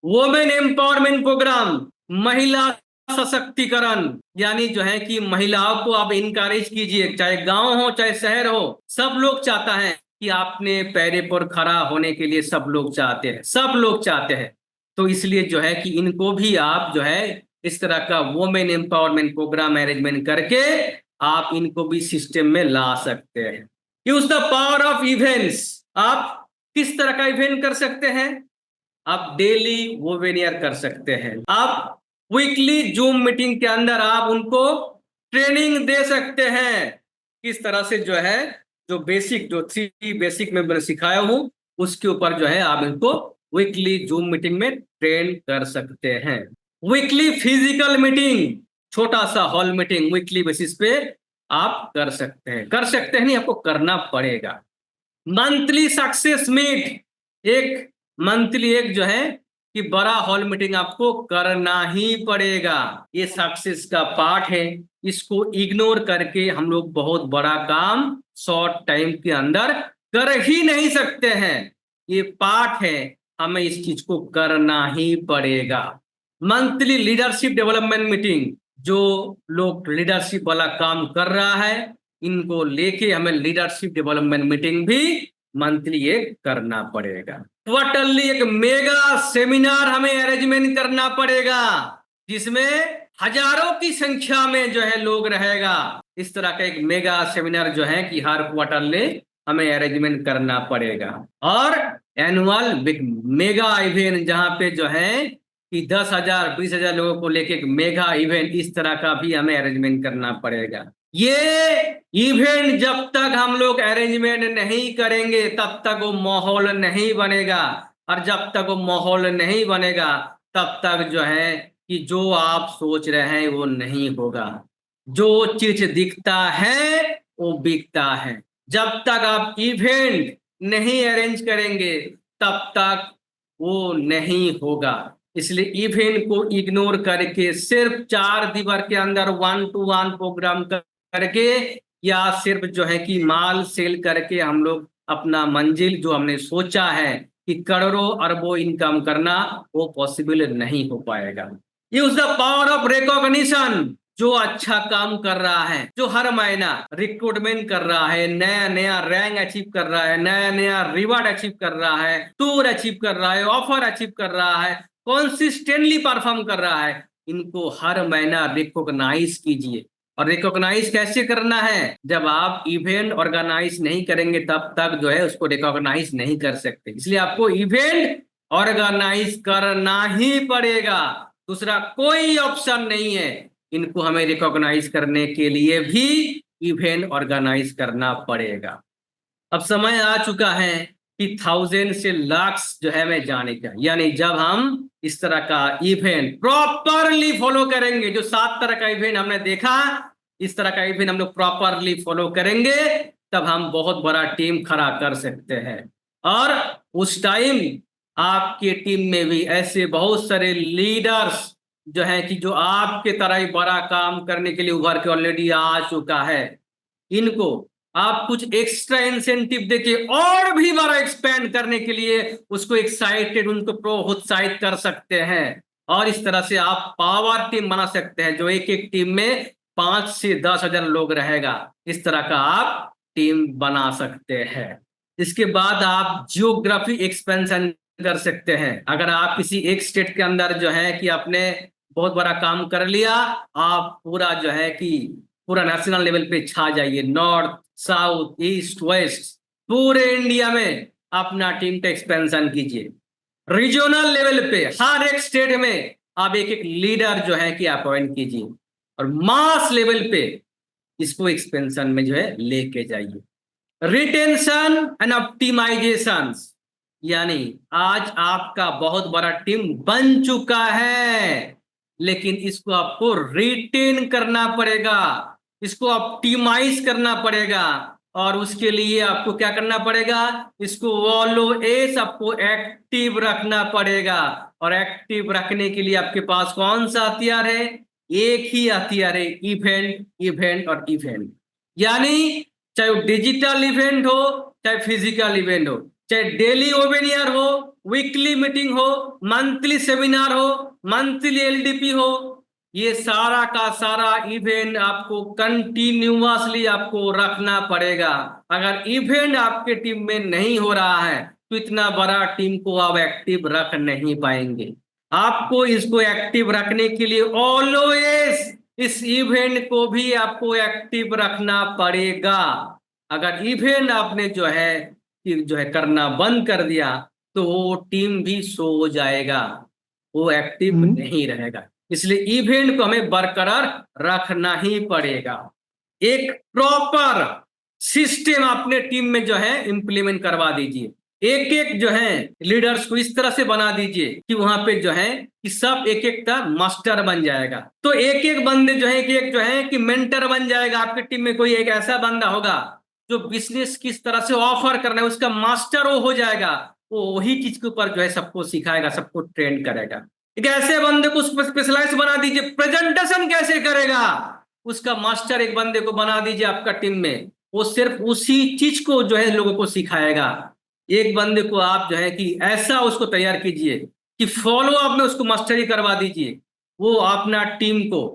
वुमेन एम्पावरमेंट प्रोग्राम, महिला सशक्तिकरण, यानी जो है कि महिलाओं को आप इनकरेज कीजिए, चाहे गांव हो चाहे शहर हो, सब लोग चाहता है कि अपने पैरे पर खड़ा होने के लिए सब लोग चाहते हैं, सब लोग चाहते हैं। तो इसलिए जो है कि इनको भी आप जो है इस तरह का वुमेन एम्पावरमेंट प्रोग्राम अरेंजमेंट करके आप इनको भी सिस्टम में ला सकते हैं। Use the power of events, आप किस तरह का इवेंट कर सकते हैं? आप डेली वेबिनार कर सकते हैं, आप वीकली जूम मीटिंग के अंदर आप उनको ट्रेनिंग दे सकते हैं। किस तरह से जो है, जो बेसिक, जो 3 बेसिक में मैंने सिखाया हूं उसके ऊपर जो है आप इनको वीकली जूम मीटिंग में ट्रेन कर सकते हैं। वीकली फिजिकल मीटिंग, छोटा सा हॉल मीटिंग वीकली बेसिस पे आप कर सकते हैं नहीं, आपको करना पड़ेगा। मंथली सक्सेस मीट, एक मंथली एक जो है कि बड़ा हॉल मीटिंग आपको करना ही पड़ेगा। ये सक्सेस का पार्ट है, इसको इग्नोर करके हम लोग बहुत बड़ा काम शॉर्ट टाइम के अंदर कर ही नहीं सकते हैं। ये पार्ट है, हमें इस चीज को करना ही पड़ेगा। मंथली लीडरशिप डेवलपमेंट मीटिंग, जो लोग लीडरशिप वाला काम कर रहा है इनको लेके हमें लीडरशिप डेवलपमेंट मीटिंग भी मंथली एक करना पड़ेगा। क्वार्टरली एक मेगा सेमिनार हमें अरेंजमेंट करना पड़ेगा, जिसमें हजारों की संख्या में जो है लोग रहेगा। इस तरह का एक मेगा सेमिनार जो है कि हर क्वार्टरली हमें अरेंजमेंट करना पड़ेगा। और एनुअल मेगा इवेंट जहां पे जो है कि 10,000 20,000 लोगों को लेके एक मेगा इवेंट, इस तरह का भी हमें अरेंजमेंट करना पड़ेगा। ये इवेंट जब तक हम लोग अरेंजमेंट नहीं करेंगे तब तक वो माहौल नहीं बनेगा, और जब तक वो माहौल नहीं बनेगा तब तक जो है कि जो आप सोच रहे हैं वो नहीं होगा। जो चीज दिखता है वो बिकता है। जब तक आप इवेंट नहीं अरेंज करेंगे तब तक वो नहीं होगा। इसलिए इवेंट को इग्नोर करके सिर्फ 4 दीवार के अंदर 1-to-1 प्रोग्राम करके या सिर्फ जो है कि माल सेल करके हम लोग अपना मंजिल जो हमने सोचा है कि करोड़ों अरबों इनकम करना, वो पॉसिबल नहीं हो पाएगा। Use the power of recognition, जो अच्छा काम कर रहा है, जो हर महीना रिक्रूटमेंट कर रहा है, नया नया रैंक अचीव कर रहा है, नया नया रिवार्ड अचीव कर रहा है, टूर अचीव कर रहा है, ऑफर अचीव कर रहा है, कॉन्सिस्टेंटली परफॉर्म कर रहा है, इनको हर महीना रिकॉग्नाइज कीजिए। और रिकॉग्नाइज कैसे करना है? जब आप इवेंट ऑर्गेनाइज नहीं करेंगे तब तक जो है उसको रिकॉग्नाइज नहीं कर सकते। इसलिए आपको इवेंट ऑर्गेनाइज करना ही पड़ेगा, दूसरा कोई ऑप्शन नहीं है। इनको हमें रिकॉग्नाइज करने के लिए भी इवेंट ऑर्गेनाइज करना पड़ेगा। अब समय आ चुका है कि 1000 से लाख्स जो है मैं जाने का, यानी जब हम इस तरह का इवेंट प्रॉपरली फॉलो करेंगे, जो 7 तरह का इवेंट हमने देखा, इस तरह का इवेंट हम लोग प्रॉपरली फॉलो करेंगे तब हम बहुत बड़ा टीम खड़ा कर सकते हैं। और उस टाइम आपके टीम में भी ऐसे बहुत सारे लीडर्स जो है कि जो आपके तरह ही बड़ा काम करने के लिए उभर के ऑलरेडी आ चुका है, इनको आप कुछ एक्स्ट्रा इंसेंटिव देके और भी बड़ा एक्सपेंड करने के लिए उसको एक्साइटेड, उनको प्रोत्साहित कर सकते हैं। और इस तरह से आप पावर टीम बना सकते हैं, जो एक एक टीम में 5 से 10,000 लोग रहेगा। इस तरह का आप टीम बना सकते हैं। इसके बाद आप जियोग्राफी एक्सपेंशन कर सकते हैं। अगर आप किसी एक स्टेट के अंदर जो है कि आपने बहुत बड़ा काम कर लिया, आप पूरा जो है कि पूरा नेशनल लेवल पे छा जाइए, नॉर्थ साउथ ईस्ट वेस्ट पूरे इंडिया में अपना टीम का एक्सपेंशन कीजिए। रीजनल लेवल पे हर एक स्टेट में आप एक एक लीडर जो है कि अपॉइंट कीजिए, और मास लेवल पे इसको एक्सपेंशन में जो है लेके जाइए। रिटेंशन एंड ऑप्टिमाइजेशन, यानी आज आपका बहुत बड़ा टीम बन चुका है, लेकिन इसको आपको रिटेन करना पड़ेगा, इसको ऑप्टिमाइज करना पड़ेगा। और उसके लिए आपको क्या करना पड़ेगा? इसको ऑलवेज आपको एक्टिव रखना पड़ेगा। और एक्टिव रखने के लिए आपके पास कौन सा हथियार है? एक ही हथियार है, इवेंट, इवेंट और इवेंट। यानी चाहे वो डिजिटल इवेंट हो, चाहे फिजिकल इवेंट हो, चाहे डेली वेबिनार हो, वीकली मीटिंग हो, मंथली सेमिनार हो, मंथली एलडीपी हो, ये सारा का सारा इवेंट आपको कंटिन्यूअसली आपको रखना पड़ेगा। अगर इवेंट आपके टीम में नहीं हो रहा है तो इतना बड़ा टीम को आप एक्टिव रख नहीं पाएंगे। आपको इसको एक्टिव रखने के लिए ऑलवेज इस इवेंट को भी आपको एक्टिव रखना पड़ेगा। अगर इवेंट आपने जो है करना बंद कर दिया तो वो टीम भी सो जाएगा, वो एक्टिव नहीं रहेगा। इसलिए इवेंट को हमें बरकरार रखना ही पड़ेगा। एक प्रॉपर सिस्टम अपने टीम में जो है इंप्लीमेंट करवा दीजिए। एक एक जो है लीडर्स को इस तरह से बना दीजिए कि वहां पे जो है कि सब एक एक का मास्टर बन जाएगा। तो एक एक बंदे जो है एक एक जो है कि मेंटर बन जाएगा। आपकी टीम में कोई एक ऐसा बंदा होगा जो बिजनेस किस तरह से ऑफर करना है उसका मास्टर वो हो जाएगा। वो वही चीज के ऊपर जो है सबको सिखाएगा, सबको ट्रेन करेगा। एक ऐसे बंदे को स्पेशलाइज बना दीजिए, प्रेजेंटेशन कैसे करेगा उसका मास्टर एक बंदे को बना दीजिए आपका टीम में। वो सिर्फ उसी चीज को जो है लोगों को सिखाएगा। एक बंदे को आप जो है कि ऐसा उसको तैयार कीजिए कि फॉलो अप में उसको मास्टरी करवा दीजिए। वो अपना टीम को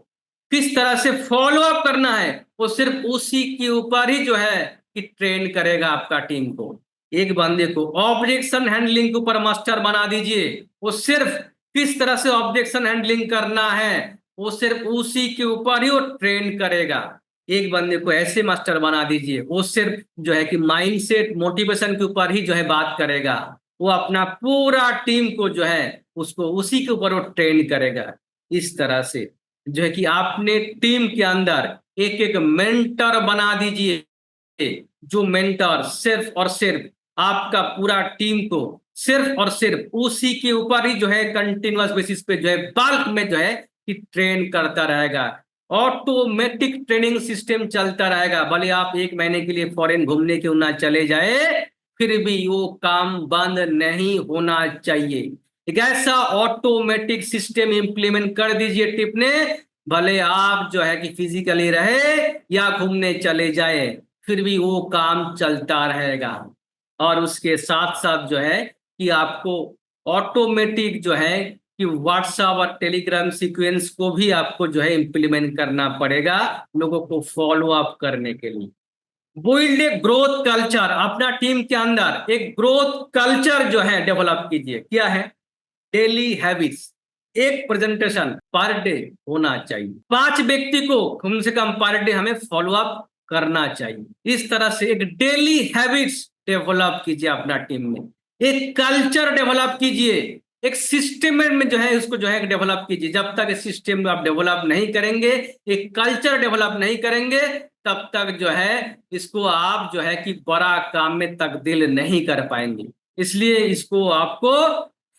किस तरह से फॉलो अप करना है वो सिर्फ उसी के ऊपर ही जो है कि ट्रेन करेगा आपका टीम को। एक बंदे को ऑब्जेक्शन हैंडलिंग के ऊपर मास्टर बना दीजिए। वो सिर्फ किस तरह से ऑब्जेक्शन हैंडलिंग करना है वो सिर्फ उसी के ऊपर ही वो ट्रेन करेगा। एक बंदे को ऐसे मास्टर बना दीजिए वो सिर्फ जो है कि माइंडसेट मोटिवेशन के ऊपर ही जो है बात करेगा। वो अपना पूरा टीम को जो है उसको उसी के ऊपर वो ट्रेन करेगा। इस तरह से जो है कि आपने टीम के अंदर एक एक मेंटर बना दीजिए। जो मेंटर सिर्फ और सिर्फ आपका पूरा टीम को सिर्फ और सिर्फ उसी के ऊपर ही जो है कंटिन्यूअस बेसिस पे जो है बल्क में जो है कि ट्रेन करता रहेगा। ऑटोमेटिक ट्रेनिंग सिस्टम चलता रहेगा। भले आप 1 महीने के लिए फॉरेन घूमने क्यों ना चले जाए फिर भी वो काम बंद नहीं होना चाहिए। एक ऐसा ऑटोमेटिक सिस्टम इंप्लीमेंट कर दीजिए टिप ने, भले आप जो है कि फिजिकली रहे या घूमने चले जाए फिर भी वो काम चलता रहेगा। और उसके साथ साथ जो है कि आपको ऑटोमेटिक जो है कि व्हाट्सएप और टेलीग्राम सीक्वेंस को भी आपको जो है इंप्लीमेंट करना पड़ेगा लोगों को फॉलो अप करने के लिए। बिल्ड ए ग्रोथ कल्चर, अपना टीम के अंदर एक ग्रोथ कल्चर जो है डेवलप कीजिए। क्या है? डेली हैबिट्स, एक प्रेजेंटेशन पर डे होना चाहिए। 5 व्यक्ति को कम से कम पर डे हमें फॉलो अप करना चाहिए। इस तरह से एक डेली हैबिट्स डेवलप कीजिए अपना टीम में। एक कल्चर डेवलप कीजिए, एक सिस्टम में जो है उसको जो है डेवलप कीजिए। जब तक इस सिस्टम आप डेवलप नहीं करेंगे, एक कल्चर डेवलप नहीं करेंगे, तब तक जो है इसको आप जो है कि बड़ा काम में तब्दील नहीं कर पाएंगे। इसलिए इसको आपको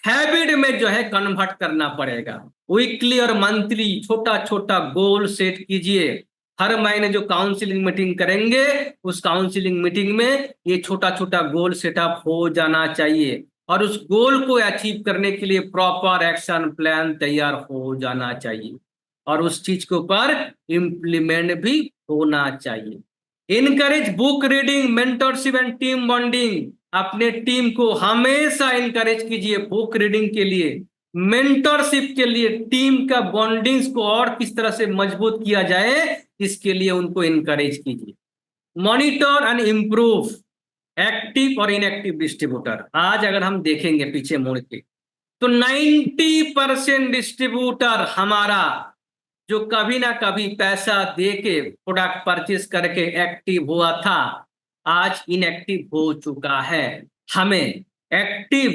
हैबिट में जो है कन्वर्ट करना पड़ेगा। वीकली और मंथली छोटा छोटा गोल सेट कीजिए। हर महीने जो काउंसलिंग मीटिंग करेंगे उस काउंसलिंग मीटिंग में ये छोटा छोटा गोल सेटअप हो जाना चाहिए और उस गोल को अचीव करने के लिए प्रॉपर एक्शन प्लान तैयार हो जाना चाहिए और उस चीज के ऊपर इम्प्लीमेंट भी होना चाहिए। Encourage book reading, mentorship and team bonding. अपने टीम को हमेशा इनकरेज कीजिए बुक रीडिंग के लिए, मेंटरशिप के लिए। टीम का बॉन्डिंग्स को और किस तरह से मजबूत किया जाए इसके लिए उनको इनकरेज कीजिए। मॉनिटर एंड इम्प्रूव एक्टिव और इनएक्टिव डिस्ट्रीब्यूटर। आज अगर हम देखेंगे पीछे मुड़ के तो 90% डिस्ट्रीब्यूटर हमारा जो कभी ना कभी पैसा दे के प्रोडक्ट परचेस करके एक्टिव हुआ था आज इनएक्टिव हो चुका है। हमें एक्टिव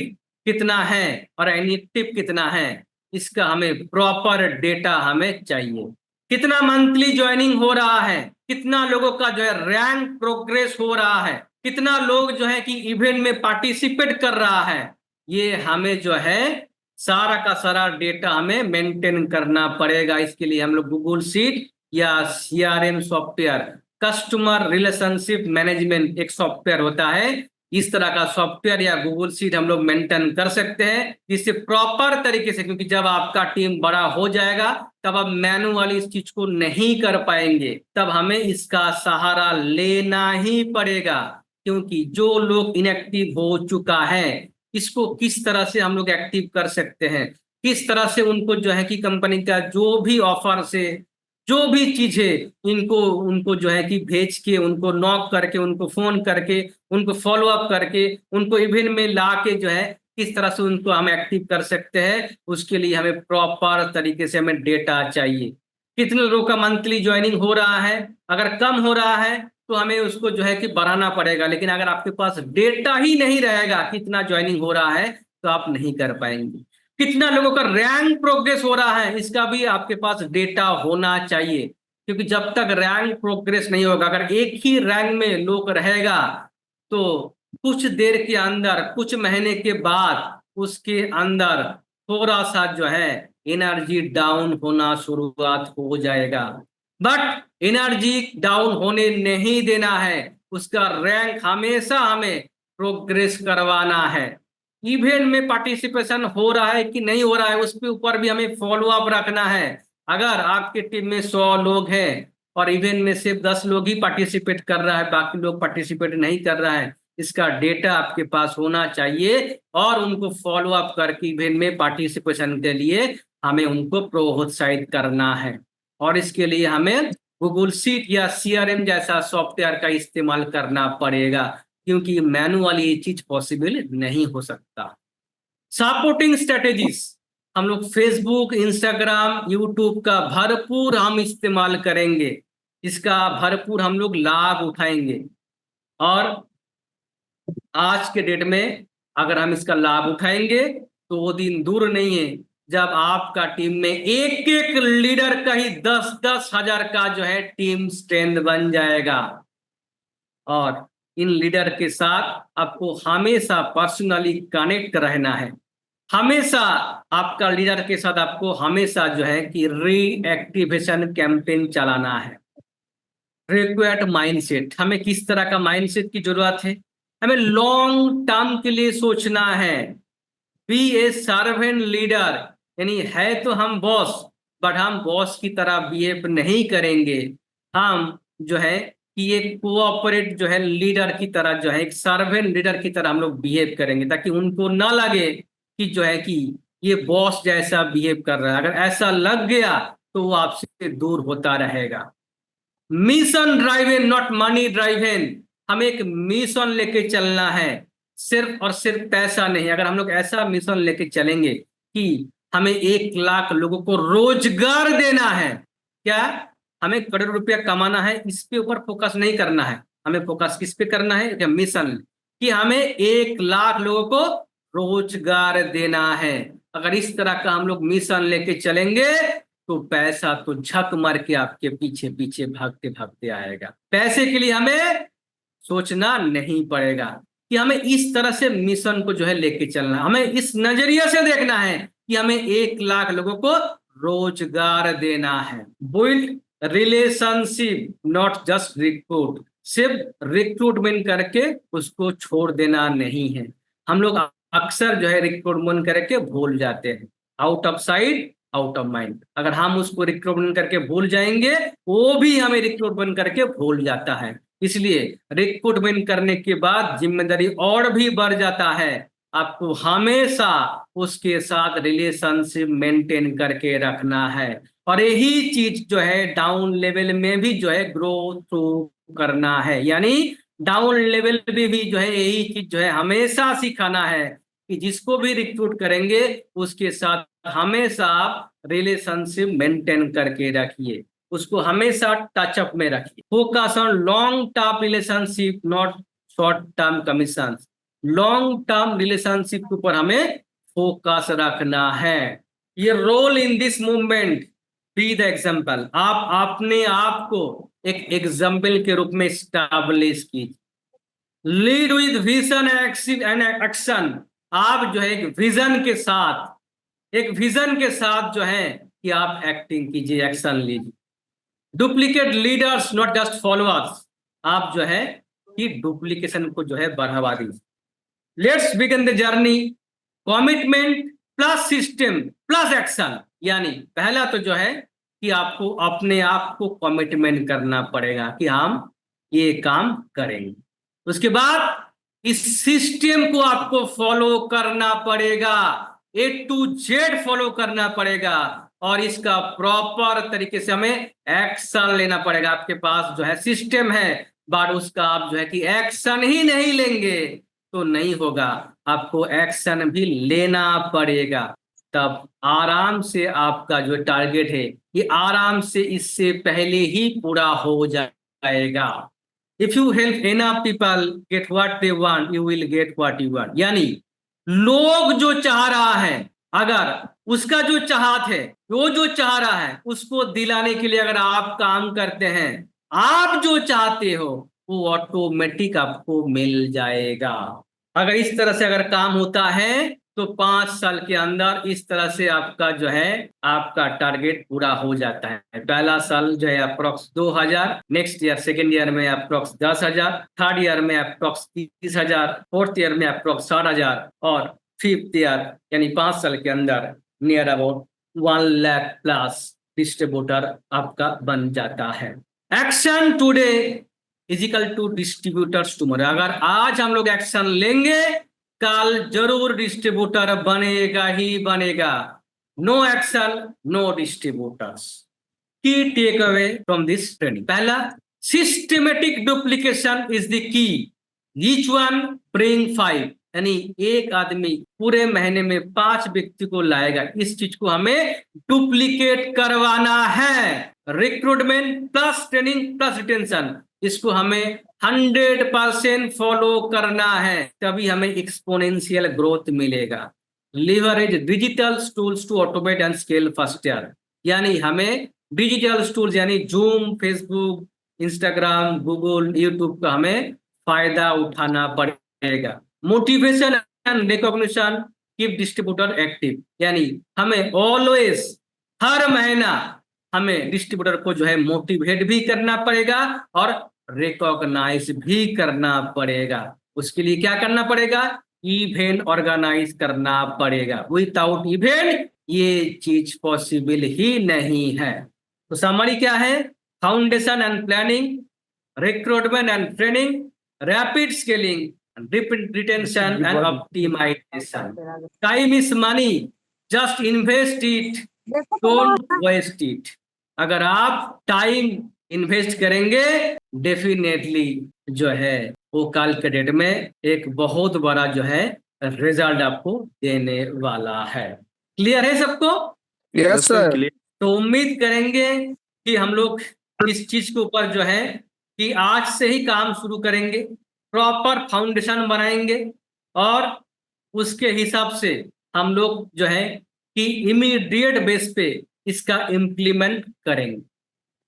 कितना है और इनएक्टिव कितना है इसका हमें प्रॉपर डेटा हमें चाहिए। कितना मंथली ज्वाइनिंग हो रहा है, कितना लोगों का जो है रैंक प्रोग्रेस हो रहा है, कितना लोग जो है कि इवेंट में पार्टिसिपेट कर रहा है, ये हमें जो है सारा का सारा डेटा हमें मेंटेन करना पड़ेगा। इसके लिए हम लोग गूगल शीट या CRM software, customer relationship management एक सॉफ्टवेयर होता है, इस तरह का सॉफ्टवेयर या गूगल शीट हम लोग मेंटेन कर सकते हैं जिससे प्रॉपर तरीके से, क्योंकि जब आपका टीम बड़ा हो जाएगा तब आप मैनुअली इस चीज को नहीं कर पाएंगे, तब हमें इसका सहारा लेना ही पड़ेगा। क्योंकि जो लोग इनएक्टिव हो चुका है इसको किस तरह से हम लोग एक्टिव कर सकते हैं, किस तरह से उनको जो है कि कंपनी का जो भी ऑफर से जो भी चीज है इनको उनको जो है कि भेज के, उनको नॉक करके, उनको फोन करके, उनको फॉलो अप करके, उनको इवेंट में ला के जो है किस तरह से उनको हम एक्टिव कर सकते हैं, उसके लिए हमें प्रॉपर तरीके से हमें डेटा चाहिए। कितने लोगों का मंथली ज्वाइनिंग हो रहा है, अगर कम हो रहा है तो हमें उसको जो है कि बढ़ाना पड़ेगा। लेकिन अगर आपके पास डेटा ही नहीं रहेगा कितना ज्वाइनिंग हो रहा है तो आप नहीं कर पाएंगे। कितना लोगों का रैंक प्रोग्रेस हो रहा है इसका भी आपके पास डेटा होना चाहिए, क्योंकि जब तक रैंक प्रोग्रेस नहीं होगा, अगर एक ही रैंक में लोग रहेगा तो कुछ देर के अंदर, कुछ महीने के बाद उसके अंदर थोड़ा सा जो है एनर्जी डाउन होना शुरुआत हो जाएगा। बट एनर्जी डाउन होने नहीं देना है, उसका रैंक हमेशा हमें प्रोग्रेस करवाना है। इवेंट में पार्टिसिपेशन हो रहा है कि नहीं हो रहा है, उसके ऊपर भी हमें फॉलो अप रखना है। अगर आपके टीम में 100 लोग हैं और इवेंट में सिर्फ 10 लोग ही पार्टिसिपेट कर रहा है, बाकी लोग पार्टिसिपेट नहीं कर रहा है, इसका डेटा आपके पास होना चाहिए और उनको फॉलो अप करके इवेंट में पार्टिसिपेशन के लिए हमें उनको प्रोत्साहित करना है। और इसके लिए हमें गूगल शीट या सीआरएम जैसा सॉफ्टवेयर का इस्तेमाल करना पड़ेगा, क्योंकि मैनुअली ये चीज पॉसिबल नहीं हो सकता। सपोर्टिंग स्ट्रेटेजीज, हम लोग फेसबुक, इंस्टाग्राम, यूट्यूब का भरपूर हम इस्तेमाल करेंगे, इसका भरपूर हम लोग लाभ उठाएंगे। और आज के डेट में अगर हम इसका लाभ उठाएंगे तो वो दिन दूर नहीं है जब आपका टीम में एक एक लीडर का ही 10-10 हजार का जो है टीम स्ट्रेंथ बन जाएगा। और इन लीडर के साथ आपको हमेशा पर्सनली कनेक्ट रहना है। हमेशा आपका लीडर के साथ आपको हमेशा जो है कि रीएक्टिवेशन कैंपेन चलाना है। रिक्वायर्ड माइंडसेट, हमें किस तरह का माइंडसेट की जरूरत है? हमें लॉन्ग टर्म के लिए सोचना है। बी ए सर्वेंट लीडर, यानी है तो हम बॉस, बट हम बॉस की तरह बिहेव नहीं करेंगे। हम जो है कि एक कोऑपरेट जो है लीडर की तरह जो है, एक सर्वेंट लीडर की तरह हम लोग बिहेव करेंगे, ताकि उनको ना लगे कि जो है कि ये बॉस जैसा बिहेव कर रहा है। अगर ऐसा लग गया तो वो आपसे दूर होता रहेगा। Mission driven not money driven, हमें एक मिशन लेके चलना है, सिर्फ और सिर्फ पैसा नहीं। अगर हम लोग ऐसा मिशन लेके चलेंगे कि हमें 1 लाख लोगों को रोजगार देना है, क्या हमें करोड़ रुपया कमाना है, इस पे ऊपर फोकस नहीं करना है। हमें फोकस किस पे करना है? मिशन, कि हमें 1 लाख लोगों को रोजगार देना है। अगर इस तरह का हम लोग मिशन लेके चलेंगे तो पैसा तो झक मार के आपके पीछे पीछे भागते भागते आएगा। पैसे के लिए हमें सोचना नहीं पड़ेगा कि हमें इस तरह से मिशन को जो है लेके चलना, हमें इस नजरिए से देखना है कि हमें 1 लाख लोगों को रोजगार देना है। Build relationship not just recruit, सिर्फ रिक्रूटमेंट करके उसको छोड़ देना नहीं है। हम लोग अक्सर जो है रिक्रूटमेंट करके भूल जाते हैं। Out of sight out of mind, अगर हम उसको रिक्रूटमेंट करके भूल जाएंगे, वो भी हमें रिक्रूटमेंट करके भूल जाता है। इसलिए रिक्रूटमेंट करने के बाद जिम्मेदारी और भी बढ़ जाता है। आपको हमेशा उसके साथ रिलेशनशिप मेंटेन करके रखना है, और यही चीज जो है डाउन लेवल में भी जो है ग्रो थ्रू करना है। यानी डाउन लेवल पे भी जो है यही चीज जो है हमेशा सिखाना है कि जिसको भी रिक्रूट करेंगे उसके साथ हमेशा आप रिलेशनशिप मेंटेन करके रखिए, उसको हमेशा टचअप में रखिए। Focus on long term relationship not short term commission. Long term relationship के ऊपर हमें फोकस रखना है। ये role in this movement, be the example, आप अपने आप को एक एग्जाम्पल के रूप में स्टैब्लिश कीजिए। Lead with vision and action, आप जो है एक विजन के साथ, एक विजन के साथ जो है कि आप एक्टिंग कीजिए, एक्शन लीजिए। Duplicate leaders not just followers, आप जो है कि डुप्लीकेशन को जो है बढ़ावा दीजिए। Let's begin the journey, commitment plus system plus action. यानी पहला तो जो है कि आपको अपने आप को कमिटमेंट करना पड़ेगा कि हम ये काम करेंगे। उसके बाद इस सिस्टम को आपको फॉलो करना पड़ेगा, A to Z फॉलो करना पड़ेगा, और इसका प्रॉपर तरीके से हमें एक्शन लेना पड़ेगा। आपके पास जो है सिस्टम है, बट उसका आप जो है कि एक्शन ही नहीं लेंगे तो नहीं होगा, आपको एक्शन भी लेना पड़ेगा। तब आराम से आपका जो टारगेट है ये आराम से इससे पहले ही पूरा हो जाएगा। If you help enough people get what they want, you will get what you want। यानी लोग जो चाह रहा है, अगर उसका जो चाहत है, वो जो चाह रहा है उसको दिलाने के लिए अगर आप काम करते हैं, आप जो चाहते हो वो ऑटोमेटिक आपको मिल जाएगा। अगर इस तरह से अगर काम होता है तो 5 साल के अंदर इस तरह से आपका जो है आपका टारगेट पूरा हो जाता है। पहला साल जो है approx 2000, next year second year में अप्रोक्स 10,000, थर्ड ईयर में अप्रोक्स 30,000, फोर्थ ईयर में अप्रोक्स 60,000 और फिफ्थ ईयर यानी 5 साल के अंदर near about 1 lakh plus distributor आपका बन जाता है। Action today equal to distributors tomorrow. अगर आज हम लोग एक्शन लेंगे कल जरूर डिस्ट्रीब्यूटर बनेगा ही बनेगा। No action no distributors. Key take away from this training, पहला systematic duplication is the key. Each one bring 5, यानी एक आदमी पूरे महीने में 5 व्यक्ति को लाएगा। इस चीज को हमें डुप्लीकेट करवाना है। Recruitment plus training plus retention, इसको हमें 100% फॉलो करना है, तभी हमें एक्सपोनेंशियल ग्रोथ मिलेगा। Leverage digital tools to automate and scale faster, यानी हमें डिजिटल टूल्स यानी Zoom, Facebook, Instagram, Google, YouTube का हमें फायदा उठाना पड़ेगा। Motivation and recognition keep distributor active, यानी हमें ऑलवेज हर महीना हमें डिस्ट्रीब्यूटर को जो है मोटिवेट भी करना पड़ेगा और रिकॉग्नाइज भी करना पड़ेगा। उसके लिए क्या करना पड़ेगा? इवेंट ऑर्गेनाइज करना पड़ेगा। विदाउट इवेंट ये चीज पॉसिबल ही नहीं है। तो समरी क्या है? Foundation and planning, recruitment and training, rapid scaling, retention and optimisation. Time is money, just invest it, don't waste it. अगर आप टाइम इन्वेस्ट करेंगे डेफिनेटली जो है वो कल के डेट में एक बहुत बड़ा जो है रिजल्ट आपको देने वाला है। क्लियर है सबको? Yes sir. तो उम्मीद करेंगे कि हम लोग इस चीज के ऊपर जो है कि आज से ही काम शुरू करेंगे, प्रॉपर फाउंडेशन बनाएंगे और उसके हिसाब से हम लोग जो है कि इमीडिएट बेस पे इसका इम्प्लीमेंट करेंगे।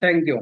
Thank you.